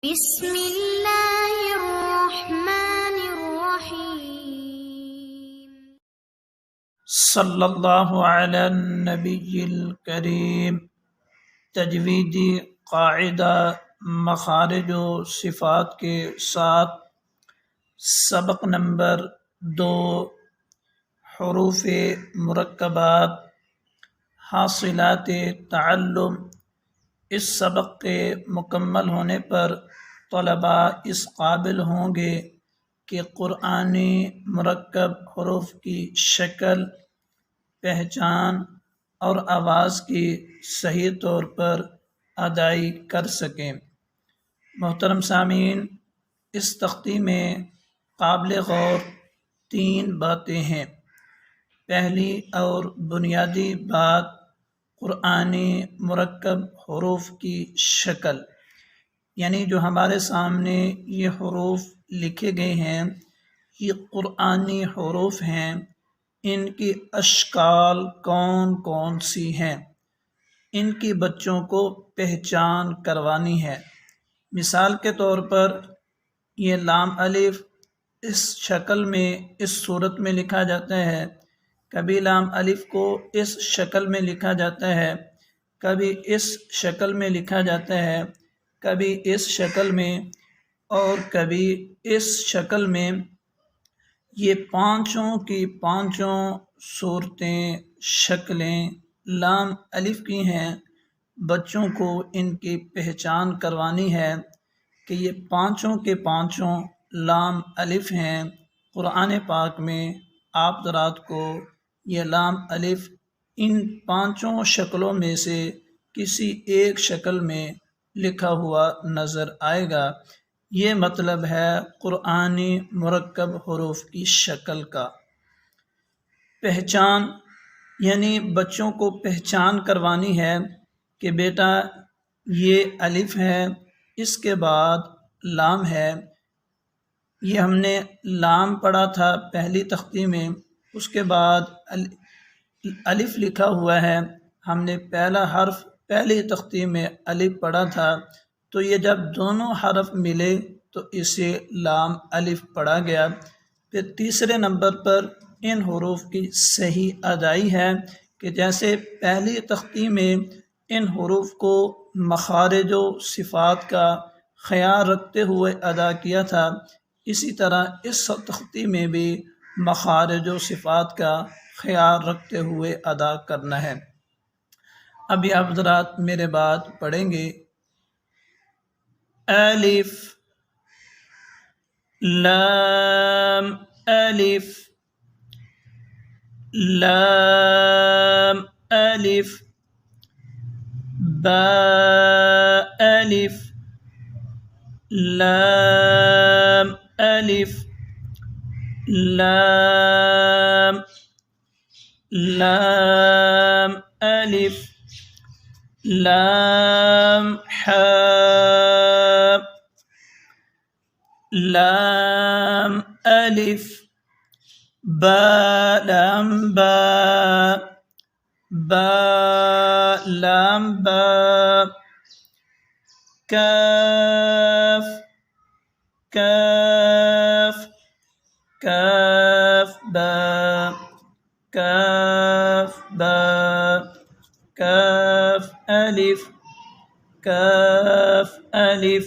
بسم اللہ الرحمن الرحیم۔ صلی اللہ علی النبی الکریم۔ تجویدی قاعدہ مخارج و صفات کے ساتھ سبق نمبر 2، حروف مرکبات حاصلات تعلم۔ اس سبق کے مکمل ہونے پر طلباء اس قابل ہوں گے کہ قرآنی مرکب حروف کی شکل، پہچان اور آواز کی صحیح طور پر ادائی کر سکیں۔ محترم سامعین، اس تختی میں قابل غور 3 باتیں ہیں۔ پہلی اور بنیادی بات قرآنی مرکب حروف کی شکل، یعنی جو ہمارے سامنے یہ حروف لکھے گئے ہیں یہ قرآنی حروف ہیں، ان کی اشکال کون کون سی ہیں، ان کی بچوں کو پہچان کروانی ہے۔ مثال کے طور پر یہ لام الف اس شکل میں، اس صورت میں لکھا جاتا ہے، کبھی لام الف کو اس شکل میں لکھا جاتا ہے، کبھی اس شکل میں لکھا جاتا ہے، کبھی اس شکل میں اور کبھی اس شکل میں۔ یہ پانچوں کی پانچوں صورتیں، شکلیں لام الف کی ہیں۔ بچوں کو ان کی پہچان کروانی ہے کہ یہ پانچوں کے پانچوں لام الف ہیں۔ قرآن پاک میں آپ حضرات کو یہ لام الف ان پانچوں شکلوں میں سے کسی ایک شکل میں لکھا ہوا نظر آئے گا۔ یہ مطلب ہے قرآنی مرکب حروف کی شکل کا۔ پہچان یعنی بچوں کو پہچان کروانی ہے کہ بیٹا یہ الف ہے، اس کے بعد لام ہے۔ یہ ہم نے لام پڑھا تھا پہلی تختی میں، اس کے بعد الف لکھا ہوا ہے، ہم نے پہلا حرف پہلی تختی میں الف پڑھا تھا، تو یہ جب دونوں حرف ملے تو اسے لام الف پڑھا گیا۔ پھر تیسرے نمبر پر ان حروف کی صحیح ادائی ہے کہ جیسے پہلی تختی میں ان حروف کو مخارج و صفات کا خیال رکھتے ہوئے ادا کیا تھا، اسی طرح اس تختی میں بھی مخارج و صفات کا خیال رکھتے ہوئے ادا کرنا ہے۔ اب یہ آپ حضرات میرے بعد پڑھیں گے۔ الف لام الف لام الف با الف لام الف لام لام الف لام حاء لام الف با لام با با لام با کاف کاف کاف با کاف با کاف الف کاف الف